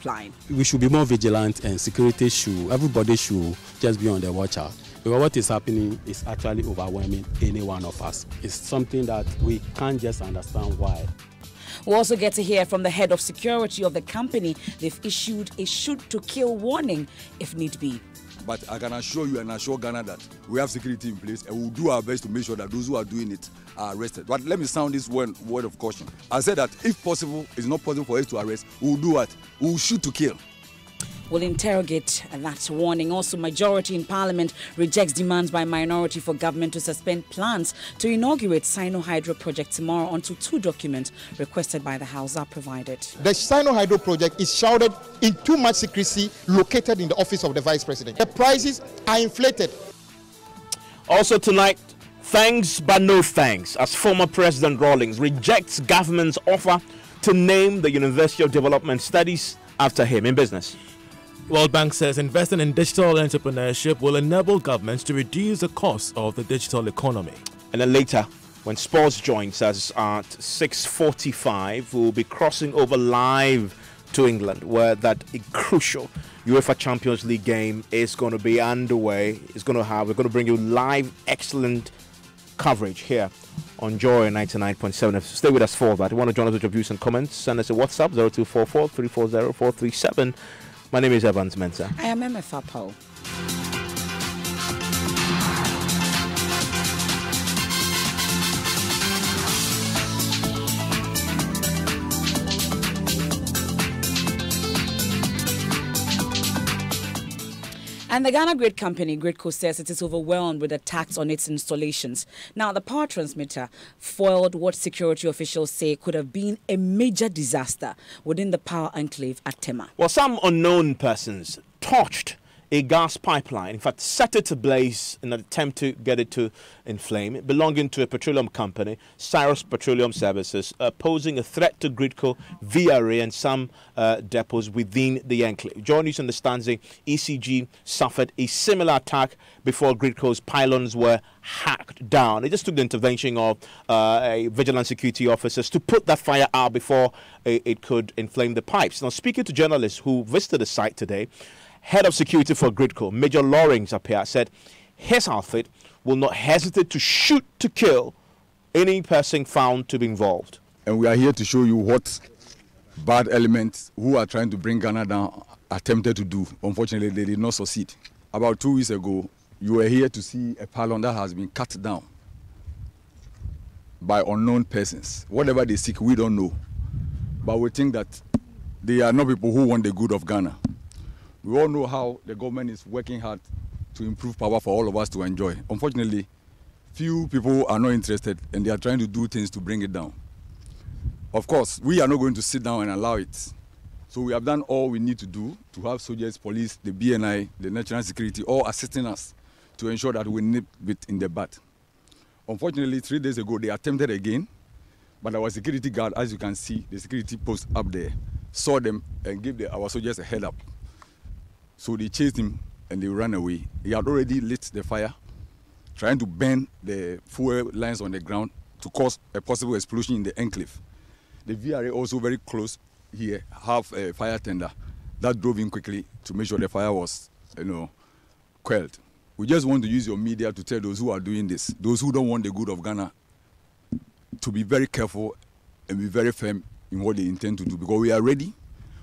pipeline. We should be more vigilant, and everybody should just be on the watch out. Because what is happening is actually overwhelming any one of us. It's something that we can't just understand why. We'll also get to hear from the head of security of the company. They've issued a shoot-to-kill warning if need be. But I can assure you and assure Ghana that we have security in place, and we'll do our best to make sure that those who are doing it are arrested. But let me sound this word of caution. I said that if possible, it's not possible for us to arrest, we'll do what? We'll shoot to kill. Will interrogate that warning. Also, majority in Parliament rejects demands by minority for government to suspend plans to inaugurate Sino Hydro project tomorrow until 2 documents requested by the House are provided. The Sino Hydro project is shrouded in too much secrecy, located in the office of the Vice President. The prices are inflated. Also tonight, thanks but no thanks, as former President Rawlings rejects government's offer to name the University of Development Studies after him. In business, World Bank says investing in digital entrepreneurship will enable governments to reduce the cost of the digital economy. And then later, when sports joins us at 6:45, we'll be crossing over live to England, where that crucial UEFA Champions League game is going to be underway. We're going to bring you live, excellent coverage here on Joy 99.7. Stay with us for that. If you want to join us with your views and comments, send us a WhatsApp 0244 340 437. My name is Evans Mensah. I am MFA Paul. And the Ghana Grid Company, Gridco, says it is overwhelmed with attacks on its installations. Now, the power transmitter foiled what security officials say could have been a major disaster within the power enclave at Tema. Well, some unknown persons torched a gas pipeline, in fact, set it ablaze in an attempt to get it to inflame, belonging to a petroleum company, Cyrus Petroleum Services, posing a threat to Gridco, VRA, and some depots within the enclave. Joy News understands the ECG suffered a similar attack before Gridco's pylons were hacked down. It just took the intervention of vigilant security officers to put that fire out before it could inflame the pipes. Now, speaking to journalists who visited the site today, Head of Security for Gridco, Major Lawrence Appiah, said his outfit will not hesitate to shoot to kill any person found to be involved. And we are here to show you what bad elements who are trying to bring Ghana down attempted to do. Unfortunately, they did not succeed. About 2 weeks ago, you were here to see a pylon that has been cut down by unknown persons. Whatever they seek, we don't know. But we think that they are not people who want the good of Ghana. We all know how the government is working hard to improve power for all of us to enjoy. Unfortunately, few people are not interested, and they are trying to do things to bring it down. Of course, we are not going to sit down and allow it. So we have done all we need to do to have soldiers, police, the BNI, the national security, all assisting us to ensure that we nip it in the bud. Unfortunately, 3 days ago, they attempted again, but our security guard, as you can see, the security post up there, saw them and gave our soldiers a head up. So they chased him and they ran away. He had already lit the fire, trying to burn the fuel lines on the ground to cause a possible explosion in the enclave. The VRA also very close here have a fire tender that drove in quickly to make sure the fire was, quelled. We just want to use your media to tell those who are doing this, those who don't want the good of Ghana, to be very careful and be very firm in what they intend to do, because we are ready.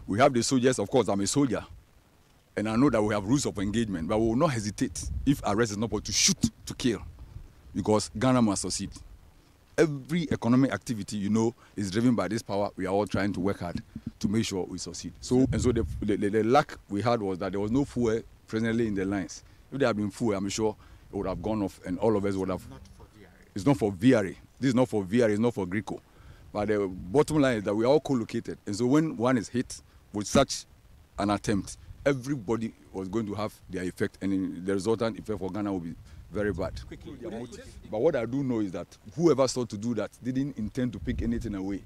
We have the soldiers. Of course, I'm a soldier. And I know that we have rules of engagement, but we will not hesitate if arrest is not possible to shoot to kill, because Ghana must succeed. Every economic activity, is driven by this power. We are all trying to work hard to make sure we succeed. So the lack we had was that there was no fuel presently in the lines. If there had been fuel, I'm sure it would have gone off, and all of us would have. Not for VRA. It's not for VRA. This is not for VRA. It's not for Gridco. But the bottom line is that we are all co-located, and so when one is hit with such an attempt, everybody was going to have their effect, and the resultant effect for Ghana will be very bad. But what I do know is that whoever sought to do that didn't intend to pick anything away.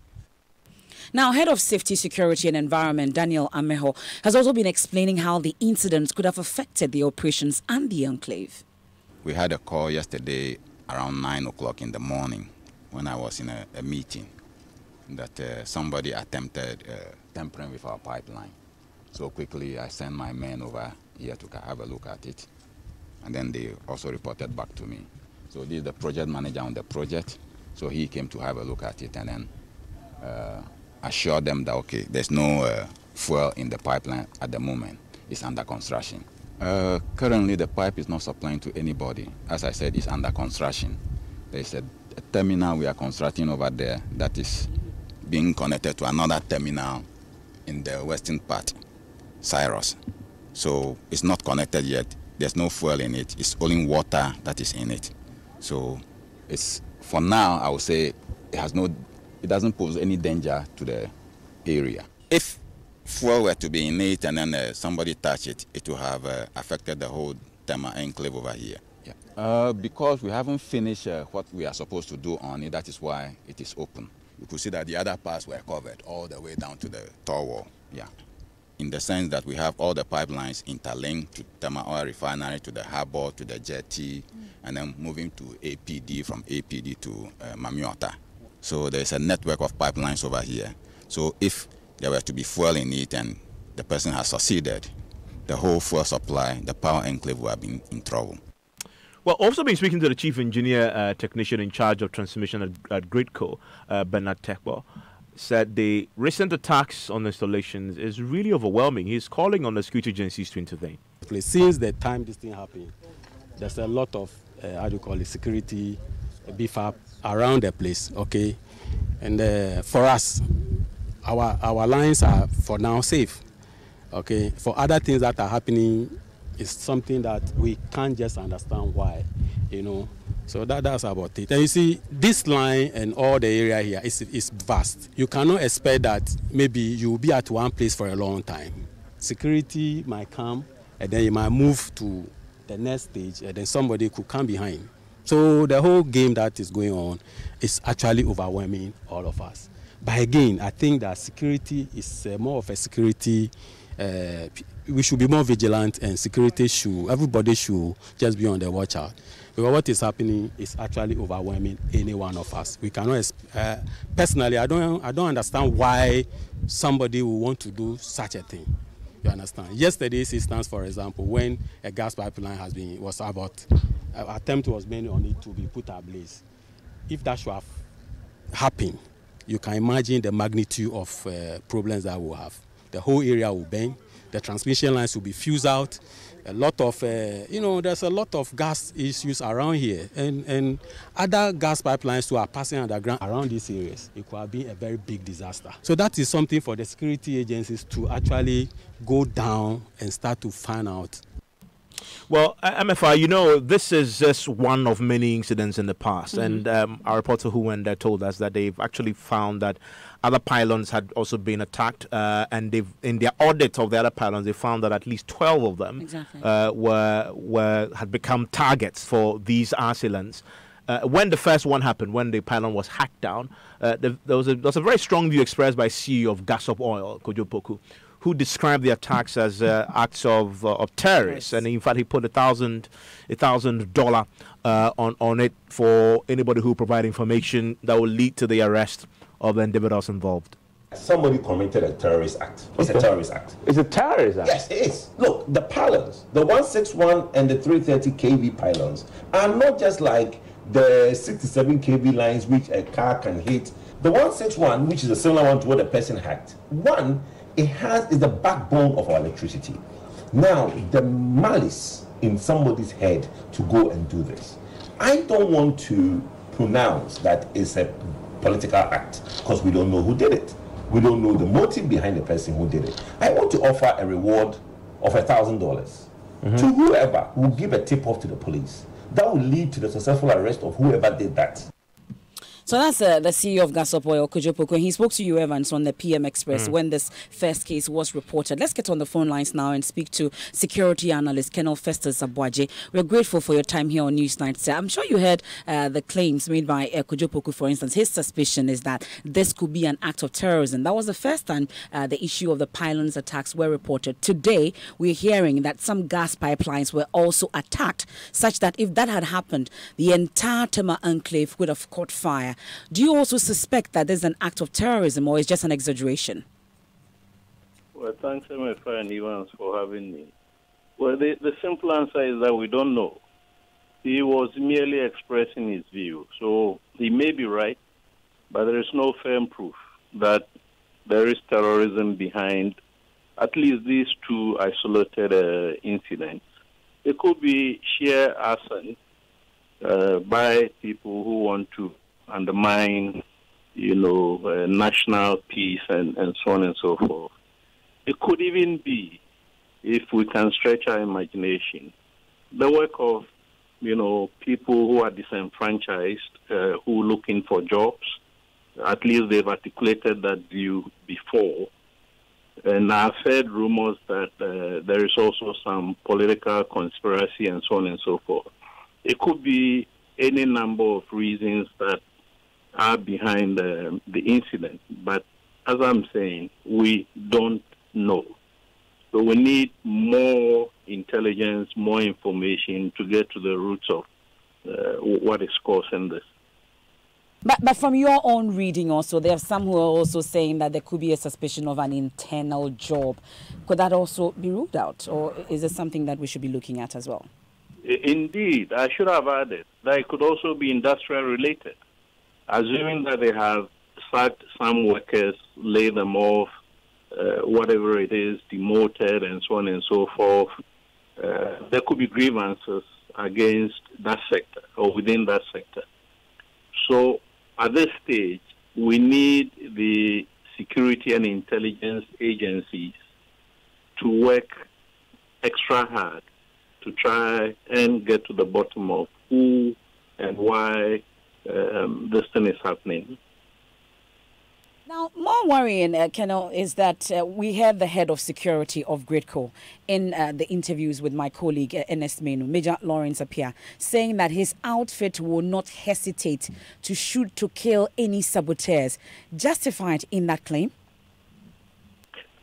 Now, Head of Safety, Security and Environment, Daniel Ameho, has also been explaining how the incidents could have affected the operations and the enclave. We had a call yesterday around 9 o'clock in the morning when I was in a meeting that somebody attempted tampering with our pipeline. So quickly, I sent my men over here to have a look at it. And then they also reported back to me. So this is the project manager on the project. So he came to have a look at it and then assured them that, okay, there's no fuel in the pipeline at the moment. It's under construction. Currently, the pipe is not supplying to anybody. As I said, it's under construction. There's a terminal we are constructing over there that is being connected to another terminal in the western part, Cyrus. So it's not connected yet. There's no fuel in it. It's only water that is in it. So it's, for now, I would say it doesn't pose any danger to the area. If fuel were to be in it and then somebody touch it, it would have affected the whole Tema enclave over here. Yeah. Because we haven't finished what we are supposed to do on it, that is why it is open. You could see that the other parts were covered all the way down to the tall wall. Yeah. In the sense that we have all the pipelines interlinked to Tema Oil Refinery, to the harbor, to the jetty, and then moving to APD, from APD to Mamiota. So there's a network of pipelines over here. So if there were to be fuel in it and the person has succeeded, the whole fuel supply, the power enclave will have been in trouble. Well, also been speaking to the chief engineer technician in charge of transmission at Gridco, Bernard Tekbo, said the recent attacks on installations is really overwhelming. He's calling on the security agencies to intervene. Since the time this thing happened, there's a lot of, security beef up around the place, okay? And for us, our lines are for now safe, okay? For other things that are happening, it's something that we can't just understand why, So that's about it. And you see, this line and all the area here is vast. You cannot expect that maybe you'll be at one place for a long time. Security might come, and then you might move to the next stage, and then somebody could come behind. So the whole game that is going on is actually overwhelming all of us. But again, I think that security is more of a security. We should be more vigilant, and everybody should just be on the watch out. Because what is happening is actually overwhelming any one of us. We cannot, personally, I don't understand why somebody would want to do such a thing. You understand? Yesterday's instance, for example, when a gas pipeline attempt was made on it to be put ablaze. If that should have happened, you can imagine the magnitude of problems that we'll have. The whole area will burn. The transmission lines will be fused out. A lot of, there's a lot of gas issues around here. And other gas pipelines who are passing underground around these areas. It could have been a very big disaster. So that is something for the security agencies to actually go down and start to find out. Well, MFI, this is just one of many incidents in the past. And our reporter who went there told us that they've actually found that other pylons had also been attacked, and in their audit of the other pylons, they found that at least 12 of them had become targets for these assailants. When the first one happened, when the pylon was hacked down, there was a very strong view expressed by CEO of Gasop Oil, Kojo Poku, who described the attacks as acts of terrorists, and in fact he put $1,000 on it for anybody who provide information that will lead to the arrest of the individuals involved. Somebody committed a terrorist act. It's a terrorist act. It's a terrorist act? Yes, it is. Look, the pylons, the 161 and the 330 kV pylons, are not just like the 67 kV lines which a car can hit. The 161, which is a similar one to what a person hacked, is the backbone of our electricity. Now, the malice in somebody's head to go and do this. I don't want to pronounce that it's a political act because we don't know who did it. We don't know the motive behind the person who did it. I want to offer a reward of $1,000 to whoever will give a tip-off to the police. That will lead to the successful arrest of whoever did that. So that's the CEO of Gasop Oil, Kojo Poku. He spoke to you, Evans, on the PM Express when this first case was reported. Let's get on the phone lines now and speak to security analyst Colonel Festus Abuaje. We're grateful for your time here on Newsnight, sir. I'm sure you heard the claims made by Kojo Poku, for instance. His suspicion is that this could be an act of terrorism. That was the first time the issue of the pylons attacks were reported. Today, we're hearing that some gas pipelines were also attacked, such that if that had happened, the entire Tema enclave would have caught fire. Do you also suspect that there's an act of terrorism, or is just an exaggeration? Well, thanks, MFI and Evans, for having me. Well, the simple answer is that we don't know. He was merely expressing his view. So he may be right, but there is no firm proof that there is terrorism behind at least these two isolated incidents. It could be sheer arson by people who want to undermine, national peace and so on and so forth. It could even be, if we can stretch our imagination, the work of, people who are disenfranchised, who are looking for jobs. At least they've articulated that view before. And I've heard rumors that there is also some political conspiracy and so on and so forth. It could be any number of reasons that are behind the incident. But as I'm saying, we don't know. So we need more intelligence, more information to get to the roots of what is causing this. But from your own reading also, there are some who are also saying that there could be a suspicion of an internal job. Could that also be ruled out? Or is it something that we should be looking at as well? Indeed, I should have added that it could also be industrial related. Assuming that they have sacked some workers, laid them off, whatever it is, demoted and so on and so forth, there could be grievances against that sector or within that sector. So at this stage, we need the security and intelligence agencies to work extra hard to try and get to the bottom of who and why this thing is happening. Now, more worrying, Colonel, is that we had the head of security of GRIDCO in the interviews with my colleague, Ernest Menu, Major Lawrence Appiah, saying that his outfit will not hesitate to shoot to kill any saboteurs. Justified in that claim?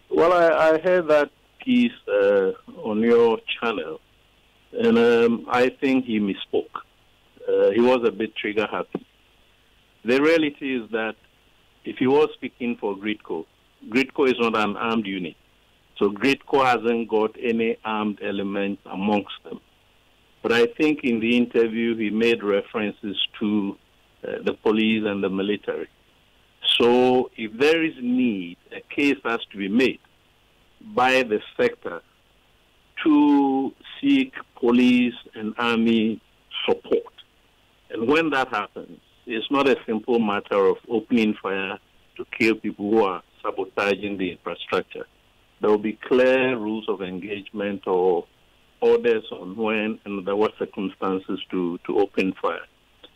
Well, I heard that piece on your channel, and I think he misspoke. He was a bit trigger happy. The reality is that if he was speaking for GRIDCO, GRIDCO is not an armed unit. So GRIDCO hasn't got any armed element amongst them. But I think in the interview he made references to the police and the military. So if there is need, a case has to be made by the sector to seek police and army support. And when that happens, it's not a simple matter of opening fire to kill people who are sabotaging the infrastructure. There will be clear rules of engagement or orders on when and under what circumstances to open fire.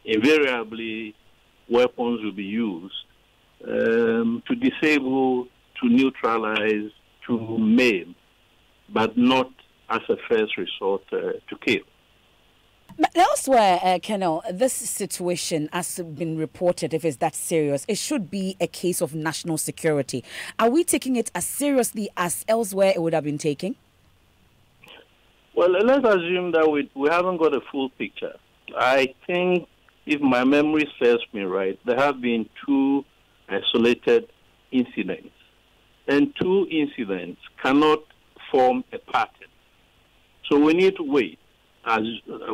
Invariably, weapons will be used to disable, to neutralize, to maim, but not as a first resort to kill. But elsewhere, Colonel, this situation has been reported, if it's that serious, it should be a case of national security. Are we taking it as seriously as elsewhere it would have been taken? Well, let's assume that we haven't got a full picture. I think, if my memory serves me right, there have been two isolated incidents. And two incidents cannot form a pattern. So we need to wait. As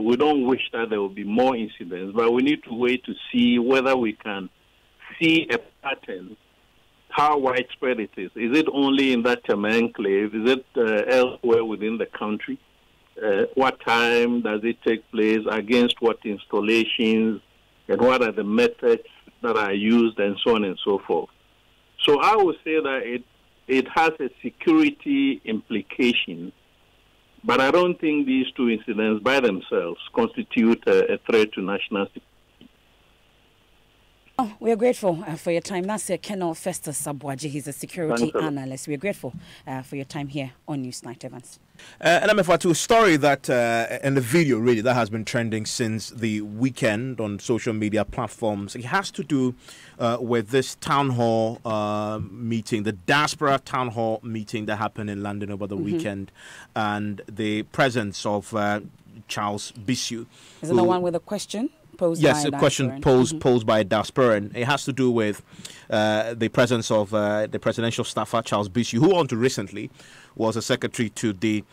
we don't wish that there will be more incidents, but we need to wait to see whether we can see a pattern, how widespread it is. Is it only in that enclave? Is it elsewhere within the country? What time does it take place? Against what installations? And what are the methods that are used, and so on and so forth? So I would say that it has a security implication. But I don't think these two incidents by themselves constitute a threat to national security. Oh, we are grateful for your time. That's Colonel Festus Sabwaji. He's a security analyst. We are grateful for your time here on Newsnight, Evans. And I'm to a story that, and the video really, that has been trending since the weekend on social media platforms. It has to do with this town hall meeting, the Diaspora Town Hall meeting that happened in London over the weekend, and the presence of Charles Bissiou. Is it the one with a question? posed yes, by a question posed by a diasporan. It has to do with the presence of the presidential staffer, Charles Bisu, who until recently was a secretary to the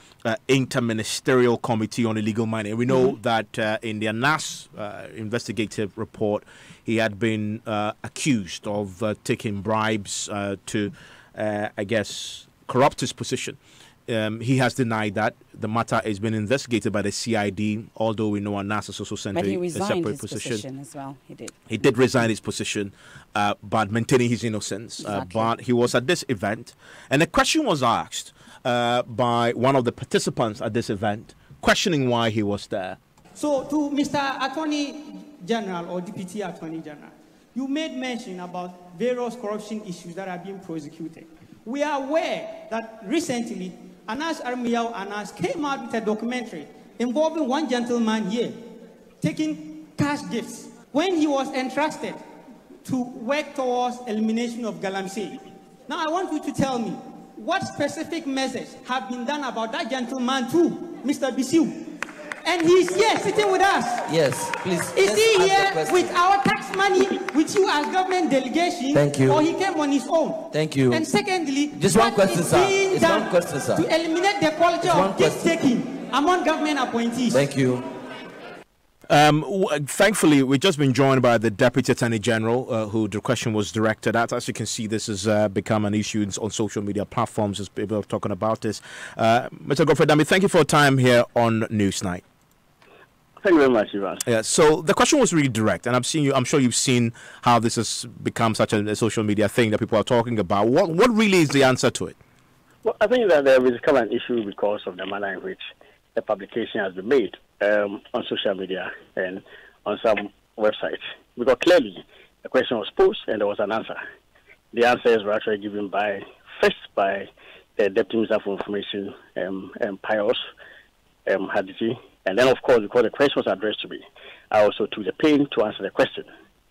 Interministerial Committee on Illegal Mining. We know that in the ANAS investigative report, he had been accused of taking bribes to, I guess, corrupt his position. He has denied that. The matter has been investigated by the CID, although we know ANAS has also sent a separate position as well. He did resign his position, but maintaining his innocence. But he was at this event, and a question was asked by one of the participants at this event, questioning why he was there. So, to Mr. Attorney General or Deputy Attorney General, you made mention about various corruption issues that are being prosecuted. We are aware that recently, Anas Armiyaw Anas came out with a documentary involving one gentleman here taking cash gifts when he was entrusted to work towards elimination of Galamsey. Now I want you to tell me what specific measures have been done about that gentleman too, Mr. Bisu. And he's here sitting with us. Yes, please. Is he here with our tax money, with you as government delegation? Thank you. Or he came on his own? Thank you. And secondly, just one question, sir. It's one question, sir. To eliminate the quality of gift taking among government appointees. Thank you. Thankfully, we've just been joined by the Deputy Attorney General, who the question was directed at. As you can see, this has become an issue on social media platforms as people are talking about this. Mr. Godfrey Dami, thank you for your time here on Newsnight. Thank you very much, Ivan. Yeah, so the question was really direct, and I'm sure you've seen how this has become such a social media thing that people are talking about. What really is the answer to it? Well, I think that there is become an issue because of the manner in which the publication has been made on social media and on some websites. Because clearly, the question was posed and there was an answer. The answers were actually given by the Deputy Minister for Information, Pius Hadiji. And then, of course, because the question was addressed to me, I also took the pain to answer the question.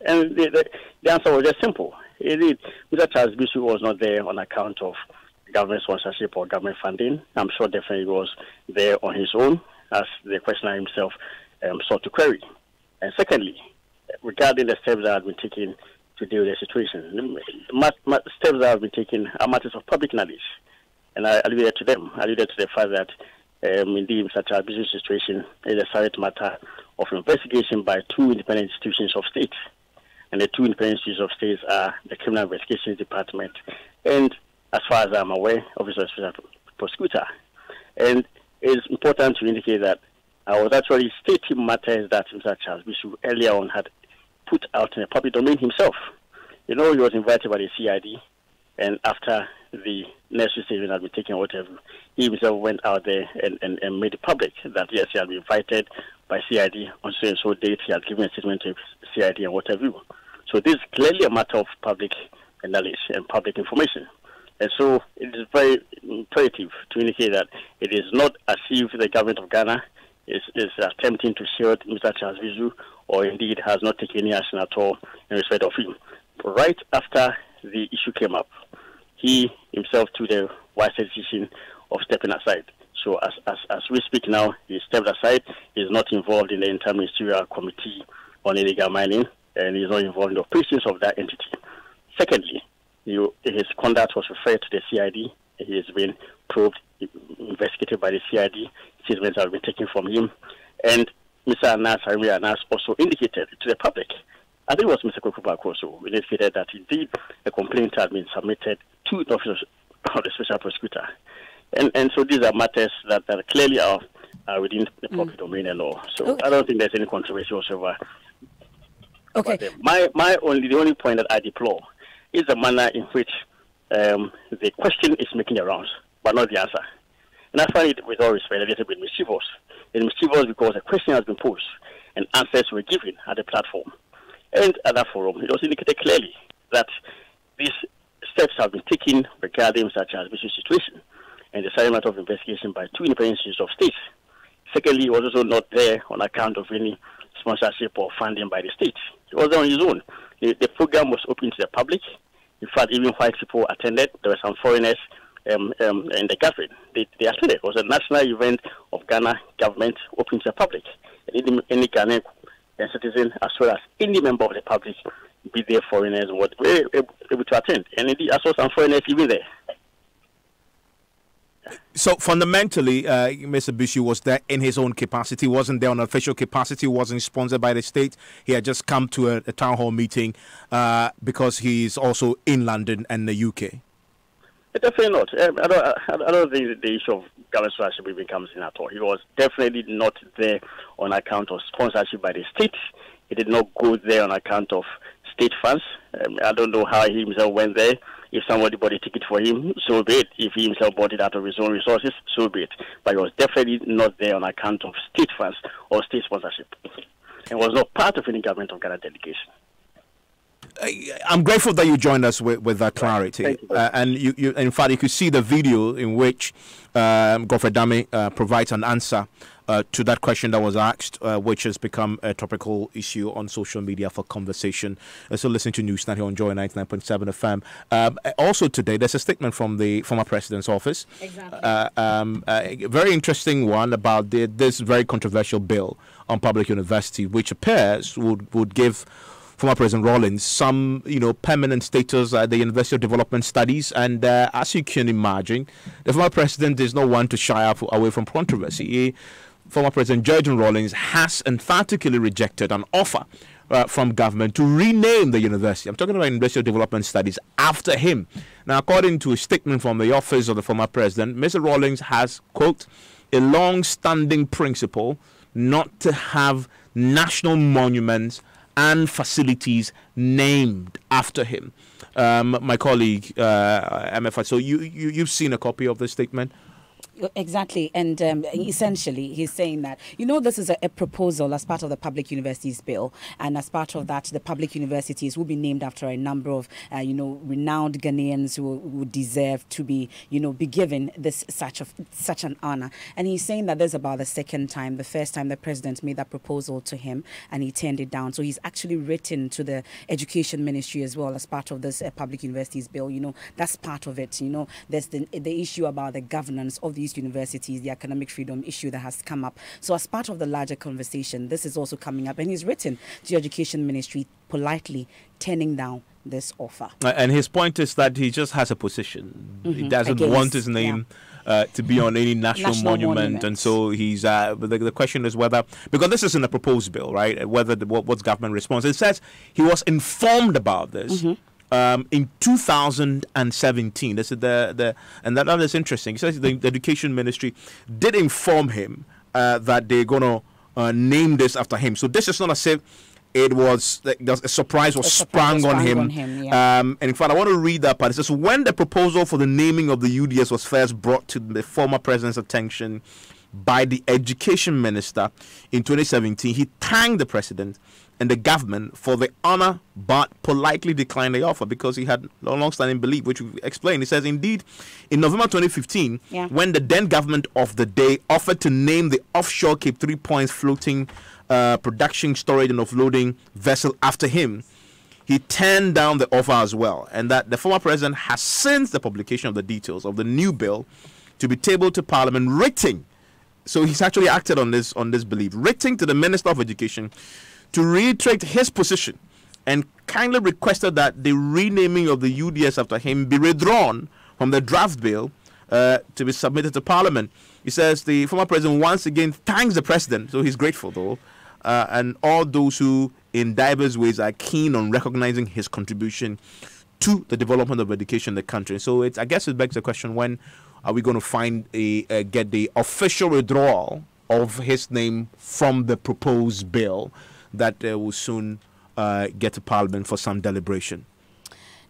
And the answer was just simple. Indeed, Mr. Charles Bisu was not there on account of government sponsorship or government funding. I'm sure definitely he was there on his own, as the questioner himself sought to query. And secondly, regarding the steps that have been taken to deal with the situation, the steps that have been taken are matters of public knowledge. And I alluded to them. I alluded to the fact that indeed, such a business situation is a subject matter of investigation by two independent institutions of state. And the two independent institutions of state are the Criminal Investigations Department and, as far as I'm aware, Office of Special Prosecutor. And it's important to indicate that I was actually stating matters that Mr. Charles Bisu earlier on had put out in the public domain himself. You know, he was invited by the CID, and after the necessary statement had been taken, whatever, he himself went out there and made it public that yes, he had been invited by CID on so and so date. He had given a statement to CID and whatever. So this is clearly a matter of public knowledge and public information. And so it is very imperative to indicate that it is not as if the government of Ghana is attempting to shield Mr. Charles Bisu or indeed has not taken any action at all in respect of him. But right after the issue came up, he himself took the wise decision of stepping aside. So as we speak now, he stepped aside. He is not involved in the Interministerial Committee on Illegal Mining, and he is not involved in the operations of that entity. Secondly, his conduct was referred to the CID. He has been probed, investigated by the CID. Statements have been taken from him. And Mr. Anas also indicated to the public, I think it was Mr. Kokupak also, indicated that indeed a complaint had been submitted to the Office of the Special Prosecutor. And so these are matters that clearly are within the public domain and law. So okay. I don't think there's any controversy whatsoever. Okay. The only point that I deplore is the manner in which the question is making the rounds, but not the answer. And I find it, with all respect, a little bit mischievous. It's mischievous because a question has been posed and answers were given at the platform. And at that forum, it was indicated clearly that these steps have been taken regarding such as this situation and the assignment of investigation by two independent institutions of state. Secondly, he was also not there on account of any sponsorship or funding by the state. He was on his own. The program was open to the public. In fact, even white people attended. There were some foreigners in the gathering. They attended. It was a national event of Ghana government open to the public. Any Ghanaian and citizens as well as any member of the public, be there foreigners, were able to attend. And indeed, I saw some foreigners even there. So fundamentally, Mr. Bishi was there in his own capacity, wasn't there on official capacity, wasn't sponsored by the state. He had just come to a town hall meeting because he's also in London and the UK. Definitely not. I don't think the issue of government sponsorship even comes in at all. He was definitely not there on account of sponsorship by the state. He did not go there on account of state funds. I don't know how he himself went there. If somebody bought a ticket for him, so be it. If he himself bought it out of his own resources, so be it. But he was definitely not there on account of state funds or state sponsorship. And was not part of any government of Ghana delegation. I'm grateful that you joined us with that clarity. And you, in fact, you could see the video in which Godfred Dame provides an answer to that question that was asked, which has become a topical issue on social media for conversation. So listen to Newsnight here on Joy 99.7 FM. Also today, there's a statement from the former president's office. Exactly. A very interesting one about this very controversial bill on public university, which appears would give former President Rawlings some, permanent status at the University of Development Studies. And as you can imagine, the former president is not one to shy away from controversy. Former President Georgian Rawlings has emphatically rejected an offer from government to rename the university. I'm talking about University of Development Studies after him. Now, according to a statement from the office of the former president, Mr. Rawlings has, quote, a long-standing principle not to have national monuments and facilities named after him. My colleague, MFI, so you've seen a copy of this statement? Exactly, and essentially he's saying that, this is a proposal as part of the Public Universities Bill, and as part of that, the public universities will be named after a number of, renowned Ghanaians who deserve to be, be given this such an honor. And he's saying that this is about the second time. The first time the president made that proposal to him, and he turned it down. So he's actually written to the Education Ministry as well as part of this Public Universities Bill. That's part of it. There's the issue about the governance of these universities, the economic freedom issue that has come up. So as part of the larger conversation, this is also coming up. And he's written to the Education Ministry politely turning down this offer. And his point is that he just has a position. He doesn't want his name to be on any national monument. And so he's the question is whether, because this isn't a proposed bill, right, whether what's government response. It says he was informed about this in 2017. This is and that is interesting. He says the Education Ministry did inform him that they're going to name this after him. So this is not as if it was a surprise was sprung on him. And in fact, I want to read that part. It says, when the proposal for the naming of the UDS was first brought to the former president's attention by the Education Minister in 2017, he thanked the president and the government for the honor, but politely declined the offer because he had a long-standing belief, which we explained. He says, indeed, in November 2015, when the then government of the day offered to name the offshore Cape 3 Points floating production, storage, and offloading vessel after him, he turned down the offer as well. And that the former president has, since the publication of the details of the new bill to be tabled to Parliament, written. So he's actually acted on this belief, written to the Minister of Education to reiterate his position and kindly requested that the renaming of the UDS after him be withdrawn from the draft bill to be submitted to Parliament. He says the former president once again thanks the president, so he's grateful though, and all those who in diverse ways are keen on recognizing his contribution to the development of education in the country. So I guess it begs the question, when are we going to get the official withdrawal of his name from the proposed bill that will soon get to Parliament for some deliberation?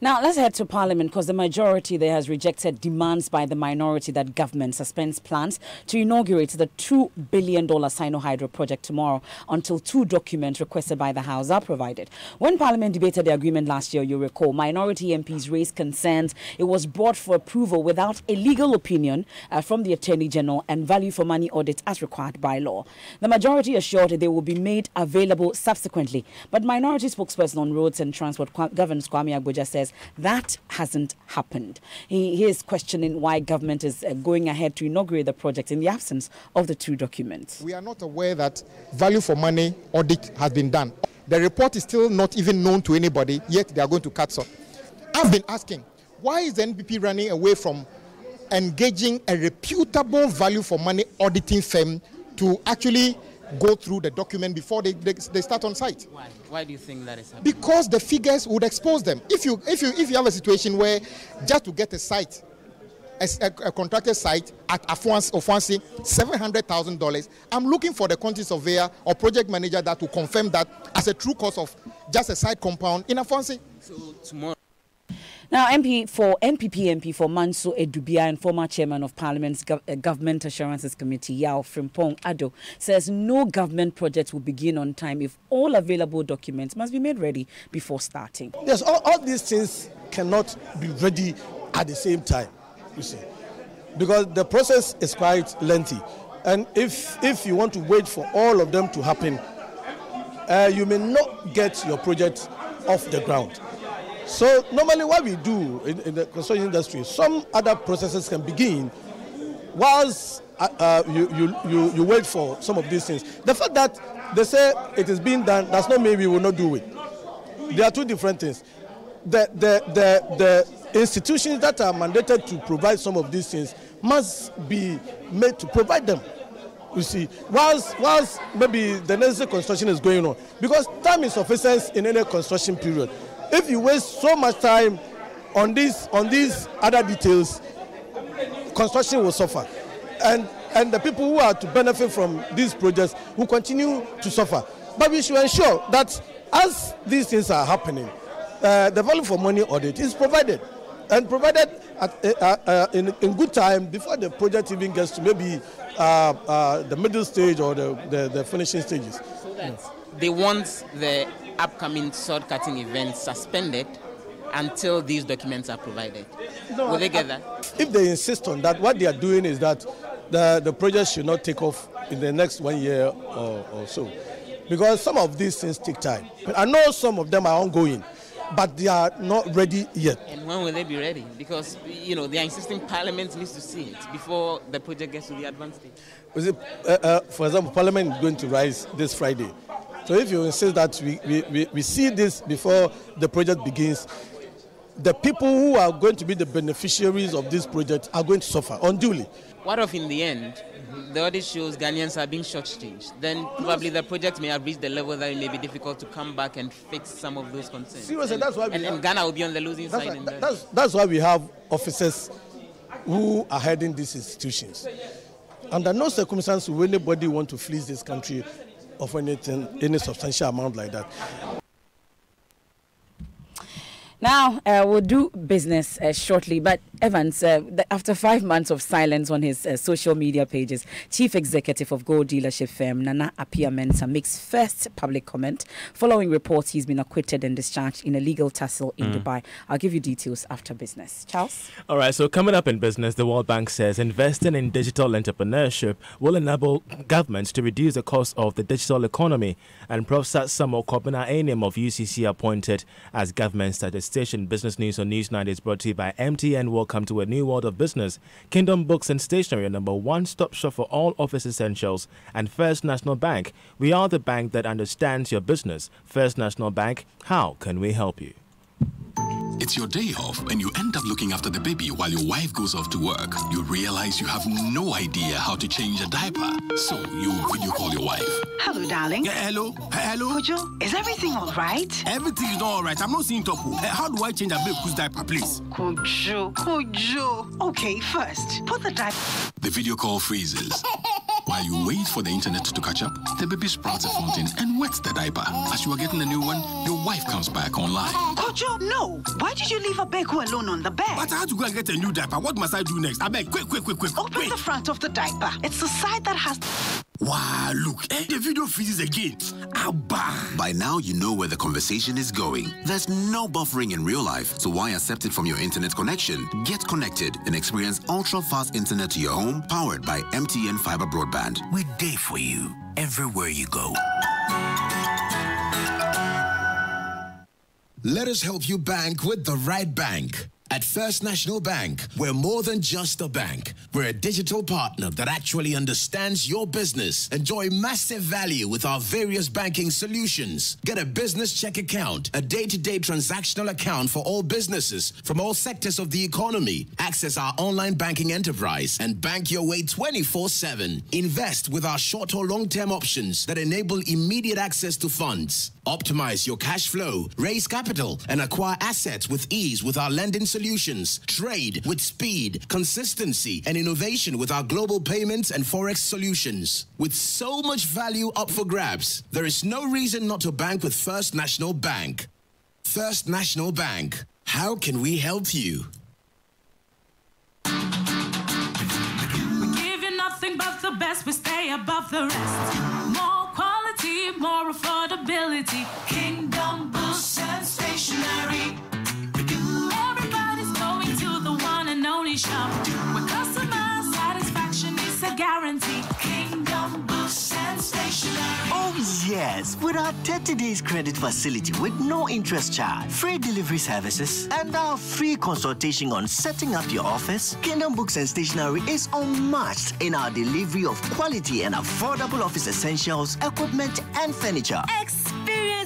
Now, let's head to Parliament because the majority there has rejected demands by the minority that government suspends plans to inaugurate the $2 billion Sino-Hydro project tomorrow until two documents requested by the House are provided. When Parliament debated the agreement last year, you recall, minority MPs raised concerns it was brought for approval without a legal opinion from the Attorney General and value for money audit as required by law. The majority assured they will be made available subsequently. But minority spokesperson on roads and transport, Governor Kwame Agboja, says says that hasn't happened. He is questioning why government is going ahead to inaugurate the project in the absence of the two documents. We are not aware that value for money audit has been done. The report is still not even known to anybody, yet they are going to cut some. I've been asking, why is the NPP running away from engaging a reputable value for money auditing firm to actually go through the document before they start on site? Why? Why do you think that is happening? Because the figures would expose them. If you have a situation where just to get a site, a contracted site at Afuansi, $700,000, I'm looking for the quantity surveyor or project manager that will confirm that as a true cost of just a site compound in Afuansi. So tomorrow. Now, NPP MP for Manso Edubia and former chairman of Parliament's Government Assurances Committee, Yao Frimpong Ado, says no government project will begin on time if all available documents must be made ready before starting. Yes, all these things cannot be ready at the same time, you see, because the process is quite lengthy. And if you want to wait for all of them to happen, you may not get your project off the ground. So normally what we do in the construction industry, some other processes can begin whilst you wait for some of these things. The fact that they say it is being done does not mean we will not do it. There are two different things. The institutions that are mandated to provide some of these things must be made to provide them. You see, whilst maybe the necessary construction is going on, because time is of essence in any construction period. If you waste so much time on these other details, construction will suffer, and the people who are to benefit from these projects will continue to suffer. But we should ensure that as these things are happening, the value for money audit is provided, and provided in good time before the project even gets to maybe the middle stage or the finishing stages. So that they want the upcoming sword-cutting events suspended until these documents are provided. No, will they get that? If they insist on that, what they are doing is that the project should not take off in the next 1 year or so, because some of these things take time. I know some of them are ongoing, but they are not ready yet. And when will they be ready? Because, you know, they are insisting Parliament needs to see it before the project gets to the advanced stage. For example, Parliament is going to rise this Friday. So if you insist that we see this before the project begins, the people who are going to be the beneficiaries of this project are going to suffer unduly. What if in the end, the audit shows Ghanaians are being shortchanged? Then probably the project may have reached the level that it may be difficult to come back and fix some of those concerns. Seriously, that's why and Ghana will be on the losing side. That's why we have officers who are heading these institutions. Under no circumstance will anybody want to fleece this country of anything, any substantial amount like that. Now, we'll do business shortly, but Evans, after 5 months of silence on his social media pages, Chief Executive of gold dealership firm Nana Appiah Mensah makes first public comment following reports he's been acquitted and discharged in a legal tussle in Dubai. I'll give you details after business. Charles? All right, so coming up in business, the World Bank says investing in digital entrepreneurship will enable governments to reduce the cost of the digital economy. And Prof. Samuel Kobina Anim of UCC appointed as government statistician. Business News on Newsnight is brought to you by MTN. Welcome to a new world of business. Kingdom Books and Stationery, number one-stop shop for all office essentials. And First National Bank. We are the bank that understands your business. First National Bank, how can we help you? It's your day off and you end up looking after the baby while your wife goes off to work. You realize you have no idea how to change a diaper. So you video call your wife. Hello, darling. Yeah, hello. Hello. Kojo, is everything all right? Everything is not all right. I'm not seeing Topo. How do I change a baby's diaper, please? Kojo. Okay, first, put the diaper. The video call freezes. While you wait for the internet to catch up, the baby sprouts a fountain and wets the diaper. As you are getting a new one, your wife comes back online. Kojo, no. Why did you leave Abeku alone on the bed? But I had to go and get a new diaper. What must I do next? I beg, quick. Open the front of the diaper. It's the side that has... Wow, look, the video freezes again. Abba. By now, you know where the conversation is going. There's no buffering in real life, so why accept it from your internet connection? Get connected and experience ultra-fast internet to your home, powered by MTN Fiber Broadband. We're there for you, everywhere you go. Let us help you bank with the right bank. At First National Bank, we're more than just a bank. We're a digital partner that actually understands your business. Enjoy massive value with our various banking solutions. Get a business check account, a day-to-day transactional account for all businesses from all sectors of the economy. Access our online banking enterprise and bank your way 24/7. Invest with our short or long-term options that enable immediate access to funds. Optimize your cash flow, raise capital, and acquire assets with ease with our lending solutions. Trade with speed, consistency, and innovation with our global payments and forex solutions. With so much value up for grabs, there is no reason not to bank with First National Bank. First National Bank. How can we help you? We give you nothing but the best. We stay above the rest. More quality, more affordability. Kingdom Books and Stationery. Everybody's going to the one and only shop where customer satisfaction is a guarantee. Kingdom Books and Stationery. Oh yes, with our 30 days credit facility with no interest charge, free delivery services, and our free consultation on setting up your office, Kingdom Books and Stationery is unmatched in our delivery of quality and affordable office essentials, equipment, and furniture. Experience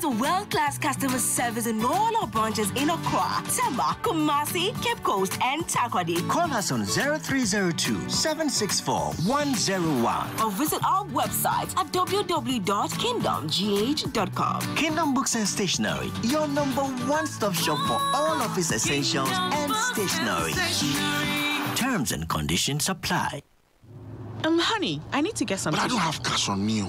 world-class customer service in all our branches in Accra, Tema, Kumasi, Cape Coast, and Takoradi. Call us on 0302-764-101 or visit our website at www.kingdomgh.com. Kingdom Books and Stationery, your number one-stop shop for all office essentials and stationery. Terms and conditions apply. Honey, I need to get some. But I don't have cash on me.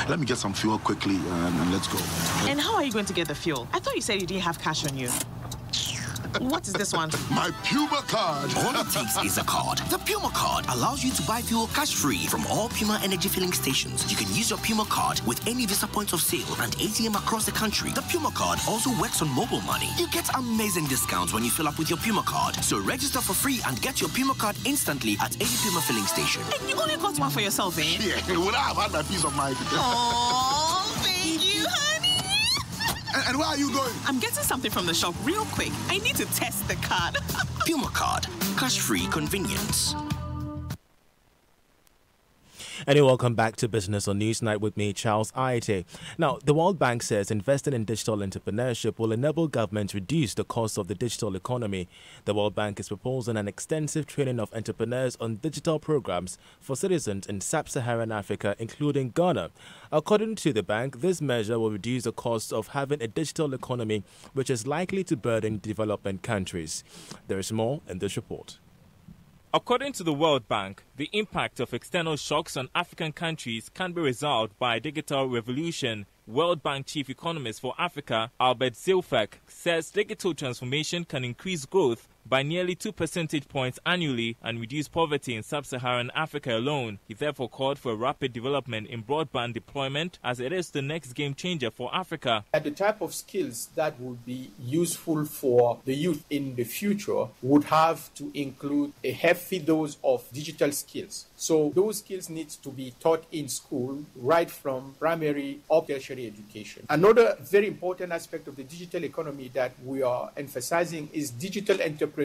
Let me get some fuel quickly and let's go. And how are you going to get the fuel? I thought you said you didn't have cash on you. What is this one? My Puma card. All it takes is a card. The Puma card allows you to buy fuel cash-free from all Puma energy filling stations. You can use your Puma card with any Visa points of sale and ATM across the country. The Puma card also works on mobile money. You get amazing discounts when you fill up with your Puma card. So register for free and get your Puma card instantly at any Puma filling station. And you only got one for yourself, eh? Yeah, would I have had my peace of mind? Oh, thank you, honey. And where are you going? I'm getting something from the shop real quick. I need to test the card. Puma card. Cash-free convenience. And welcome back to Business on Newsnight with me, Charles Aite. Now, the World Bank says investing in digital entrepreneurship will enable governments reduce the cost of the digital economy. The World Bank is proposing an extensive training of entrepreneurs on digital programs for citizens in sub-Saharan Africa, including Ghana. According to the bank, this measure will reduce the cost of having a digital economy, which is likely to burden developing countries. There is more in this report. According to the World Bank, the impact of external shocks on African countries can be resolved by a digital revolution. World Bank Chief Economist for Africa, Albert Zilfak, says digital transformation can increase growth by nearly 2 percentage points annually and reduce poverty in sub-Saharan Africa alone. He therefore called for a rapid development in broadband deployment as it is the next game changer for Africa. The type of skills that would be useful for the youth in the future would have to include a healthy dose of digital skills. So those skills need to be taught in school right from primary or tertiary education. Another very important aspect of the digital economy that we are emphasizing is digital entrepreneurship.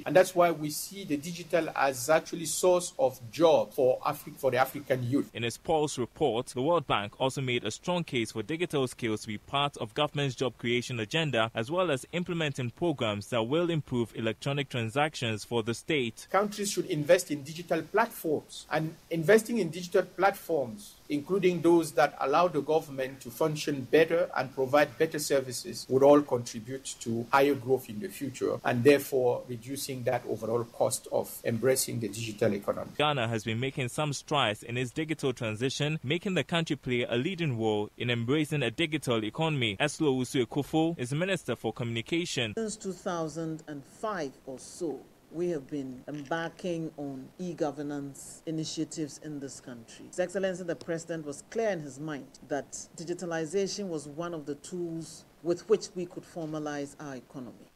And that's why we see the digital as actually source of job for the African youth. In its Pulse report, the World Bank also made a strong case for digital skills to be part of government's job creation agenda, as well as implementing programs that will improve electronic transactions for the state. Countries should invest in digital platforms, and investing in digital platforms, including those that allow the government to function better and provide better services, would all contribute to higher growth in the future and therefore reducing that overall cost of embracing the digital economy. Ghana has been making some strides in its digital transition, making the country play a leading role in embracing a digital economy. Eslo Usu-Ekufo is Minister for Communication. Since 2005 or so, we have been embarking on e-governance initiatives in this country. His Excellency the President was clear in his mind that digitalization was one of the tools with which we could formalize our economy.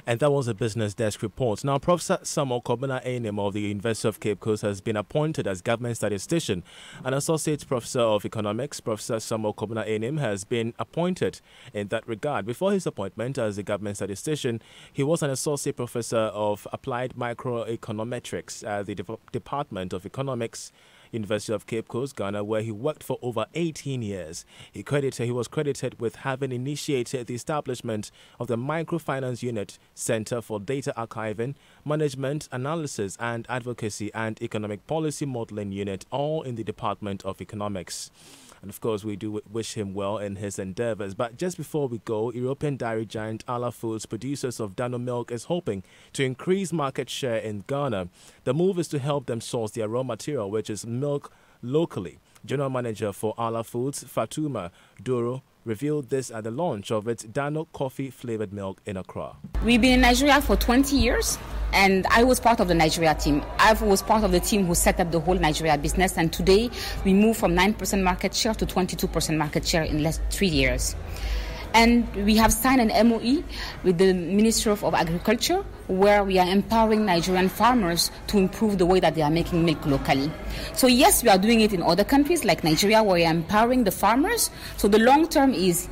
And that was a Business Desk report. Now, Professor Samuel Kobina Anim of the University of Cape Coast has been appointed as government statistician. An associate professor of economics, Professor Samuel Kobina Anim, has been appointed in that regard. Before his appointment as a government statistician, he was an associate professor of applied microeconometrics at the Department of Economics, University of Cape Coast, Ghana, where he worked for over 18 years. He was credited with having initiated the establishment of the Microfinance Unit Center for Data Archiving, Management, Analysis and Advocacy and Economic Policy Modeling Unit, all in the Department of Economics. And of course, we do wish him well in his endeavors. But just before we go, European dairy giant Arla Foods, producers of Dano milk, is hoping to increase market share in Ghana. The move is to help them source their raw material, which is milk, locally. General Manager for Arla Foods, Fatuma Doro, revealed this at the launch of its Dano coffee-flavored milk in Accra. We've been in Nigeria for 20 years, and I was part of the Nigeria team. I was part of the team who set up the whole Nigeria business, and today we moved from 9% market share to 22% market share in less 3 years. And we have signed an MOE with the Ministry of Agriculture, where we are empowering Nigerian farmers to improve the way that they are making milk locally. So yes, we are doing it in other countries like Nigeria, where we are empowering the farmers. So the long term is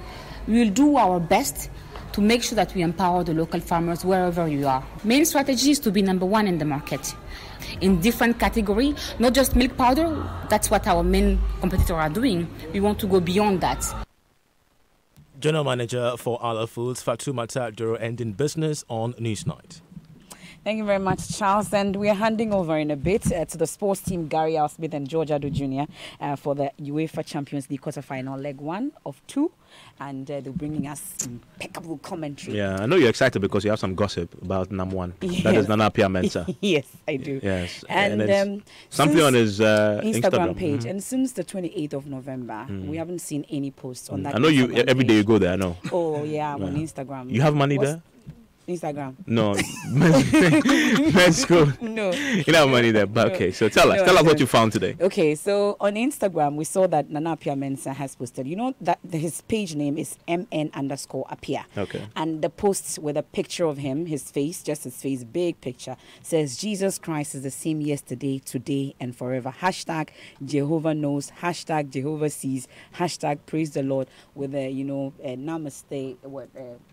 we will do our best to make sure that we empower the local farmers wherever you are. Main strategy is to be number one in the market in different category, not just milk powder. That's what our main competitors are doing. We want to go beyond that. General Manager for Arla Foods, Fatoumata Doro, ending business on Newsnight. Thank you very much, Charles. And we are handing over in a bit to the sports team, Gary Al Smith and George Adu Jr. For the UEFA Champions League quarterfinal, leg 1 of 2. And they're bringing us impeccable commentary. Yeah, I know you're excited because you have some gossip about NAM1. Yes. That is Nana Appiah Mensah. Yes, I do. Yes. And something on his Instagram page. Mm-hmm. And since the 28th of November, we haven't seen any posts on that. I know you, Instagram every day you go there, I know. Oh, yeah, I'm on Instagram. You have money there? Instagram. No, men's school. No, you don't have money there. But okay, so tell us what you found today. Okay, so on Instagram we saw that Nana Appiah Mensah has posted. You know that his page name is MN_Appiah. Okay. And the post with a picture of him, his face, just his face, big picture, says Jesus Christ is the same yesterday, today, and forever. # Jehovah knows. # Jehovah sees. # praise the Lord with a namaste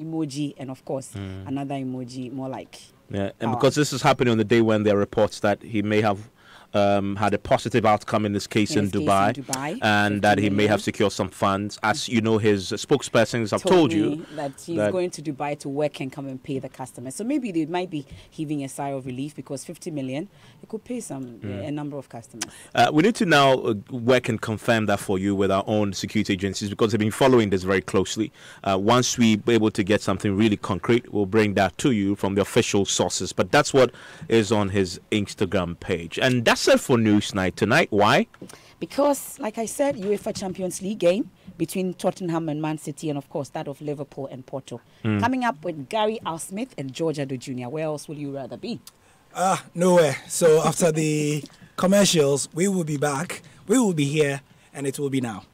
emoji, and of course another emoji more like and because this is happening on the day when there are reports that he may have had a positive outcome in this case in Dubai, and that he may have secured some funds. As you know, his spokespersons have told you that he's going to Dubai to work and come and pay the customers. So maybe they might be heaving a sigh of relief because 50 million, it could pay a number of customers. We need to now work and confirm that for you with our own security agencies because they've been following this very closely. Once we're able to get something really concrete, we'll bring that to you from the official sources. But that's what is on his Instagram page. And that's it for Newsnight tonight. Why? Because, like I said, UEFA Champions League game between Tottenham and Man City, and of course that of Liverpool and Porto. Coming up with Gary Al Smith and George Adu Jr. Where else will you rather be? Nowhere. So after the commercials, we will be back. We will be here, and it will be now.